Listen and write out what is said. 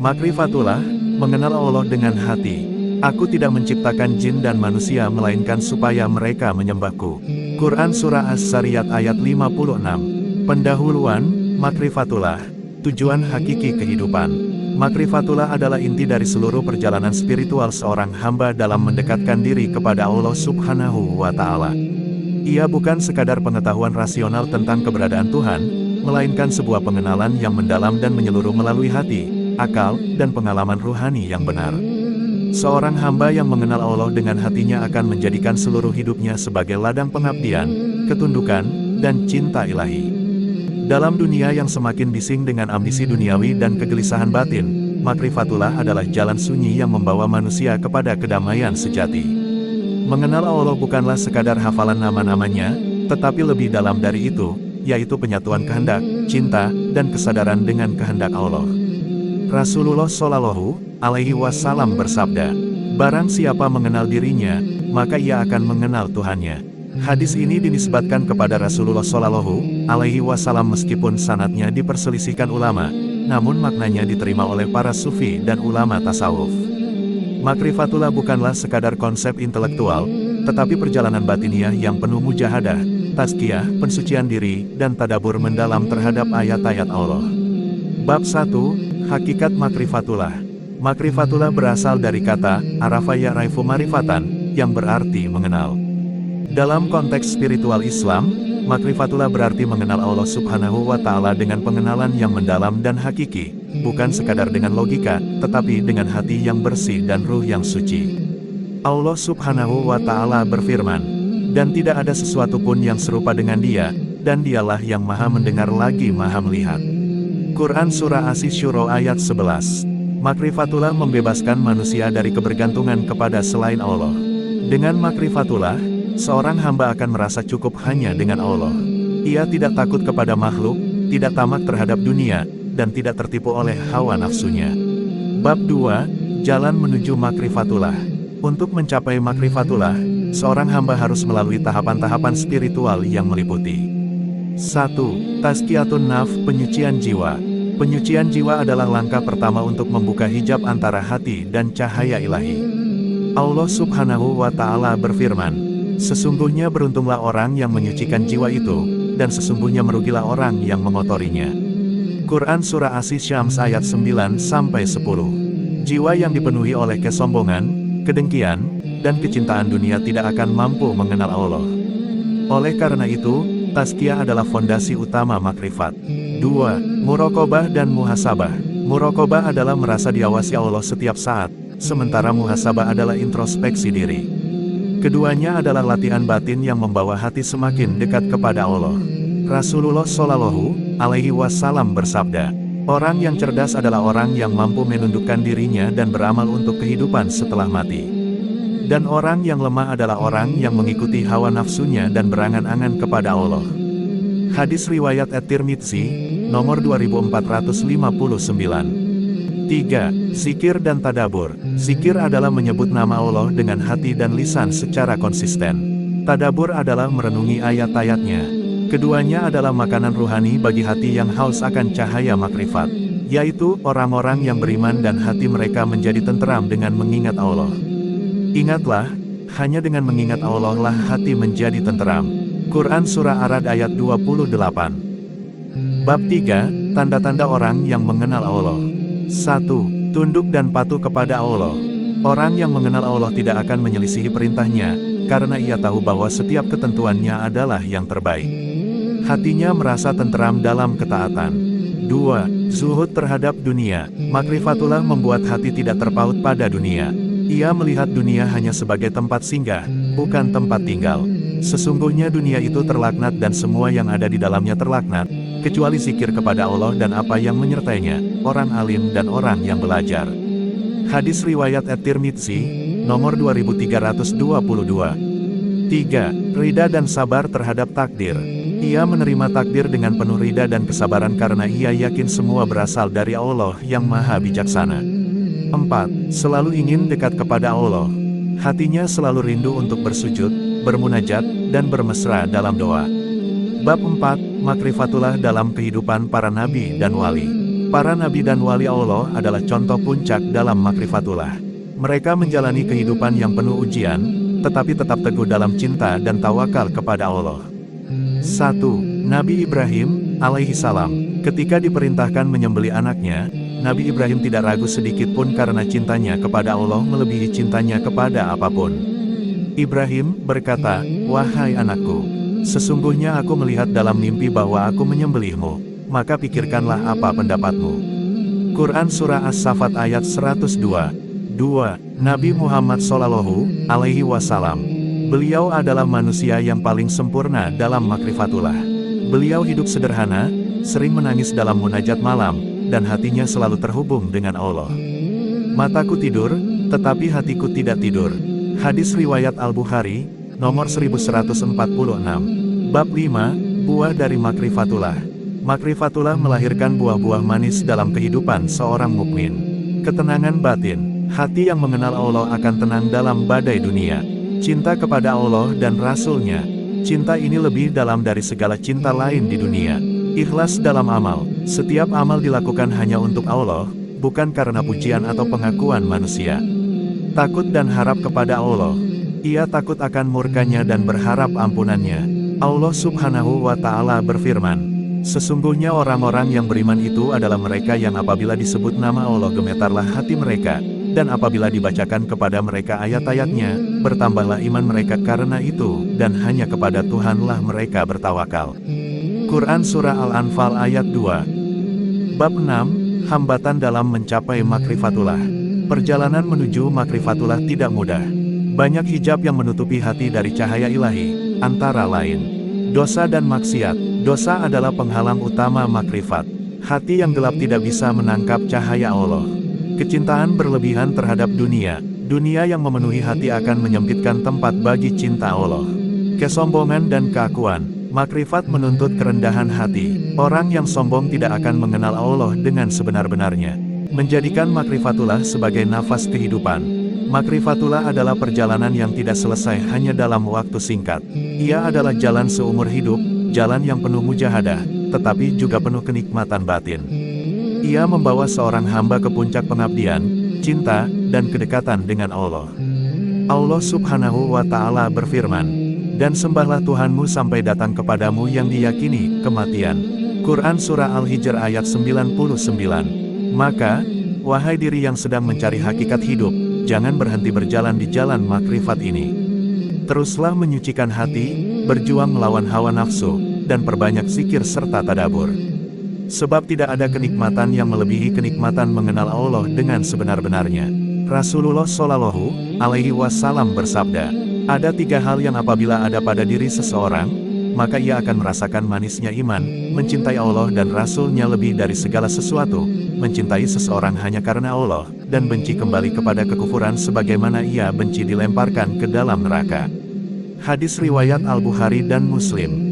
Makrifatullah, mengenal Allah dengan hati. Aku tidak menciptakan jin dan manusia melainkan supaya mereka menyembahku. Quran Surah As-Sariyat ayat 56. Pendahuluan, Makrifatullah, tujuan hakiki kehidupan. Makrifatullah adalah inti dari seluruh perjalanan spiritual seorang hamba dalam mendekatkan diri kepada Allah Subhanahu wa Ta'ala. Ia bukan sekadar pengetahuan rasional tentang keberadaan Tuhan, melainkan sebuah pengenalan yang mendalam dan menyeluruh melalui hati, akal, dan pengalaman ruhani yang benar. Seorang hamba yang mengenal Allah dengan hatinya akan menjadikan seluruh hidupnya sebagai ladang pengabdian, ketundukan, dan cinta ilahi. Dalam dunia yang semakin bising dengan ambisi duniawi dan kegelisahan batin, Makrifatullah adalah jalan sunyi yang membawa manusia kepada kedamaian sejati. Mengenal Allah bukanlah sekadar hafalan nama-namanya, tetapi lebih dalam dari itu, yaitu penyatuan kehendak, cinta, dan kesadaran dengan kehendak Allah. Rasulullah Shallallahu Alaihi Wasallam bersabda, "Barang siapa mengenal dirinya, maka ia akan mengenal Tuhannya." Hadis ini dinisbatkan kepada Rasulullah Shallallahu Alaihi Wasallam meskipun sanadnya diperselisihkan ulama, namun maknanya diterima oleh para sufi dan ulama tasawuf. Makrifatullah bukanlah sekadar konsep intelektual, tetapi perjalanan batiniah yang penuh mujahadah, tazkiyah, pensucian diri, dan tadabbur mendalam terhadap ayat-ayat Allah. Bab 1. Hakikat Makrifatullah. Makrifatullah berasal dari kata arafa ya'rifu marifatan, yang berarti mengenal. Dalam konteks spiritual Islam, Makrifatullah berarti mengenal Allah Subhanahu wa Ta'ala dengan pengenalan yang mendalam dan hakiki, bukan sekadar dengan logika, tetapi dengan hati yang bersih dan ruh yang suci. Allah Subhanahu wa Ta'ala berfirman, "Dan tidak ada sesuatu pun yang serupa dengan Dia, dan Dialah yang Maha Mendengar lagi Maha Melihat." Quran Surah Asy-Syura ayat 11. Makrifatullah membebaskan manusia dari kebergantungan kepada selain Allah. Dengan Makrifatullah, seorang hamba akan merasa cukup hanya dengan Allah. Ia tidak takut kepada makhluk, tidak tamak terhadap dunia, dan tidak tertipu oleh hawa nafsunya. Bab 2. Jalan menuju Makrifatullah. Untuk mencapai Makrifatullah, seorang hamba harus melalui tahapan-tahapan spiritual yang meliputi 1. Tazkiyatun nafs, penyucian jiwa. Penyucian jiwa adalah langkah pertama untuk membuka hijab antara hati dan cahaya ilahi. Allah Subhanahu wa Ta'ala berfirman, "Sesungguhnya beruntunglah orang yang menyucikan jiwa itu, dan sesungguhnya merugilah orang yang mengotorinya." Quran Surah Asy-Syams ayat 9-10. Jiwa yang dipenuhi oleh kesombongan, kedengkian, dan kecintaan dunia tidak akan mampu mengenal Allah. Oleh karena itu, tazkiyah adalah fondasi utama makrifat. 2. Muraqabah dan muhasabah. Muraqabah adalah merasa diawasi Allah setiap saat, sementara muhasabah adalah introspeksi diri. Keduanya adalah latihan batin yang membawa hati semakin dekat kepada Allah. Rasulullah Shallallahu Alaihi Wasallam bersabda, "Orang yang cerdas adalah orang yang mampu menundukkan dirinya dan beramal untuk kehidupan setelah mati. Dan orang yang lemah adalah orang yang mengikuti hawa nafsunya dan berangan-angan kepada Allah." Hadis riwayat At-Tirmidzi, nomor 2459. 3. Zikir dan tadabbur. Zikir adalah menyebut nama Allah dengan hati dan lisan secara konsisten. Tadabbur adalah merenungi ayat-ayatnya. Keduanya adalah makanan ruhani bagi hati yang haus akan cahaya makrifat, yaitu orang-orang yang beriman dan hati mereka menjadi tenteram dengan mengingat Allah. Ingatlah, hanya dengan mengingat Allah lah hati menjadi tenteram. Quran Surah Ar-Ra'd ayat 28. Bab 3. Tanda-tanda orang yang mengenal Allah. 1. Tunduk dan patuh kepada Allah. Orang yang mengenal Allah tidak akan menyelisihi perintahnya, karena ia tahu bahwa setiap ketentuannya adalah yang terbaik. Hatinya merasa tenteram dalam ketaatan. 2. Zuhud terhadap dunia. Makrifatullah membuat hati tidak terpaut pada dunia. Ia melihat dunia hanya sebagai tempat singgah, bukan tempat tinggal. Sesungguhnya dunia itu terlaknat dan semua yang ada di dalamnya terlaknat, kecuali zikir kepada Allah dan apa yang menyertainya, orang alim dan orang yang belajar. Hadis riwayat At-Tirmidzi, nomor 2322. 3. Rida dan sabar terhadap takdir. Ia menerima takdir dengan penuh rida dan kesabaran karena ia yakin semua berasal dari Allah yang Maha Bijaksana. 4. Selalu ingin dekat kepada Allah. Hatinya selalu rindu untuk bersujud, bermunajat, dan bermesra dalam doa. Bab 4. Makrifatullah dalam kehidupan para nabi dan wali. Para nabi dan wali Allah adalah contoh puncak dalam makrifatullah. Mereka menjalani kehidupan yang penuh ujian, tetapi tetap teguh dalam cinta dan tawakal kepada Allah. 1. Nabi Ibrahim, alaihi salam. Ketika diperintahkan menyembelih anaknya, Nabi Ibrahim tidak ragu sedikit pun karena cintanya kepada Allah melebihi cintanya kepada apapun. Ibrahim berkata, "Wahai anakku, sesungguhnya aku melihat dalam mimpi bahwa aku menyembelihmu. Maka pikirkanlah apa pendapatmu." Quran Surah As-Saffat ayat 102. 2. Nabi Muhammad Shallallahu Alaihi Wasallam. Beliau adalah manusia yang paling sempurna dalam makrifatullah. Beliau hidup sederhana, sering menangis dalam munajat malam, dan hatinya selalu terhubung dengan Allah. Mataku tidur, tetapi hatiku tidak tidur. Hadis riwayat Al-Bukhari, nomor 1146. Bab 5, Buah dari Makrifatullah. Makrifatullah melahirkan buah-buah manis dalam kehidupan seorang mukmin. Ketenangan batin, hati yang mengenal Allah akan tenang dalam badai dunia. Cinta kepada Allah dan Rasul-Nya. Cinta ini lebih dalam dari segala cinta lain di dunia. Ikhlas dalam amal, setiap amal dilakukan hanya untuk Allah, bukan karena pujian atau pengakuan manusia. Takut dan harap kepada Allah. Ia takut akan murkanya dan berharap ampunannya. Allah Subhanahu wa Ta'ala berfirman, "Sesungguhnya orang-orang yang beriman itu adalah mereka yang apabila disebut nama Allah gemetarlah hati mereka, dan apabila dibacakan kepada mereka ayat-ayatnya, bertambahlah iman mereka karena itu, dan hanya kepada Tuhanlah mereka bertawakal." Quran Surah Al-Anfal ayat 2. Bab 6, Hambatan dalam mencapai makrifatullah. Perjalanan menuju makrifatullah tidak mudah. Banyak hijab yang menutupi hati dari cahaya ilahi, antara lain dosa dan maksiat. Dosa adalah penghalang utama makrifat. Hati yang gelap tidak bisa menangkap cahaya Allah. Kecintaan berlebihan terhadap dunia. Dunia yang memenuhi hati akan menyempitkan tempat bagi cinta Allah. Kesombongan dan keakuan. Makrifat menuntut kerendahan hati. Orang yang sombong tidak akan mengenal Allah dengan sebenar-benarnya. Menjadikan makrifatullah sebagai nafas kehidupan. Makrifatullah adalah perjalanan yang tidak selesai hanya dalam waktu singkat. Ia adalah jalan seumur hidup, jalan yang penuh mujahadah, tetapi juga penuh kenikmatan batin. Ia membawa seorang hamba ke puncak pengabdian, cinta, dan kedekatan dengan Allah. Allah Subhanahu wa Ta'ala berfirman, "Dan sembahlah Tuhanmu sampai datang kepadamu yang diyakini kematian." Quran Surah Al-Hijr ayat 99. Maka, wahai diri yang sedang mencari hakikat hidup, jangan berhenti berjalan di jalan makrifat ini. Teruslah menyucikan hati, berjuang melawan hawa nafsu, dan perbanyak zikir serta tadabur. Sebab tidak ada kenikmatan yang melebihi kenikmatan mengenal Allah dengan sebenar-benarnya. Rasulullah Shallallahu Alaihi Wasallam bersabda, "Ada 3 hal yang apabila ada pada diri seseorang, maka ia akan merasakan manisnya iman, mencintai Allah dan Rasul-Nya lebih dari segala sesuatu, mencintai seseorang hanya karena Allah, dan benci kembali kepada kekufuran sebagaimana ia benci dilemparkan ke dalam neraka." Hadis riwayat Al-Bukhari dan Muslim.